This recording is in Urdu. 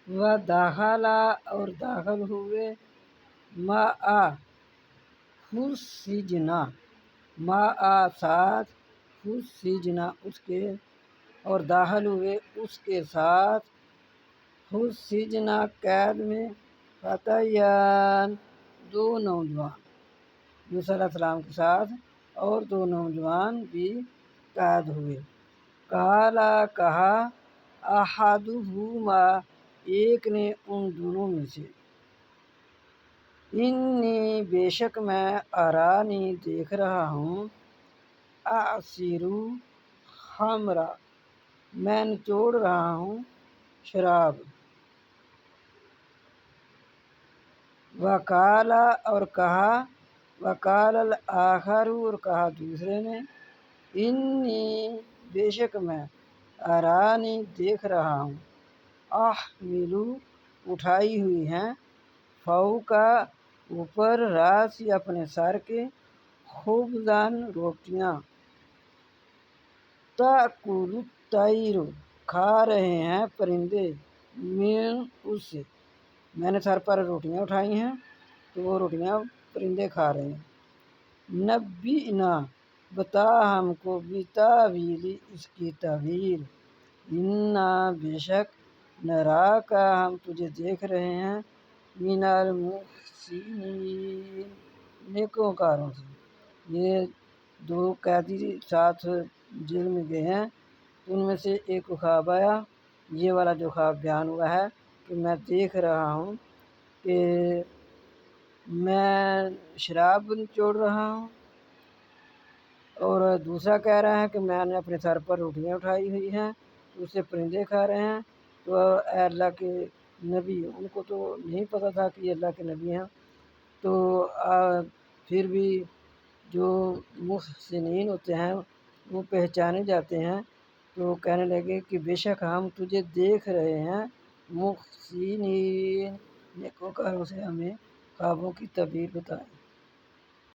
و داخلہ اور داخل ہوئے، مع السجن مع ساتھ، السجن اس کے، اور داخل ہوئے اس کے ساتھ، السجن قید میں، فتیان دو نوجوان، موسیٰ علیہ السلام کے ساتھ اور دو نوجوان بھی قید ہوئے۔ قالا کہا، احدہما ایک نے ان دونوں میں سے، انی بے شک میں، ارانی دیکھ رہا ہوں، اعصر خمر میں نچوڑ رہا ہوں شراب، وقال اور کہا، وقال الآخر اور کہا دوسرے نے، انی بے شک میں، ارانی دیکھ رہا ہوں، احمل اٹھائی ہوئی ہیں، فوق اوپر، راسی اپنے سر کے، خبزاً روٹیاں، تأکل الطیر کھا رہے ہیں پرندے، من اس سے، میں نے سر پر روٹیاں اٹھائی ہیں تو وہ روٹیاں پرندے کھا رہے ہیں۔ نبئنا بتا ہم کو، بتاویل اس کی تعویل، انا بے شک، نراک ہم تجھے دیکھ رہے ہیں، من المحسنین نیکوکاروں سے۔ یہ دو قیدی ساتھ جیل میں گئے ہیں، ان میں سے ایک کو خواب آیا، یہ والا جو خواب بیان ہوا ہے کہ میں دیکھ رہا ہوں کہ میں شراب نچوڑ رہا ہوں، اور دوسرا کہہ رہا ہے کہ میں نے اپنے سر پر روٹیاں اٹھائی ہوئی ہیں تو اسے پرندے کھا رہے ہیں۔ تو اے اللہ کے نبی، ان کو تو نہیں پتہ تھا کہ یہ اللہ کے نبی ہیں، تو پھر بھی جو محسنین ہوتے ہیں وہ پہچانے جاتے ہیں، تو کہنے لگے کہ بے شک ہم تجھے دیکھ رہے ہیں، محسنین نیکوکاروں سے، ہمیں خوابوں کی تعبیر بتائیں۔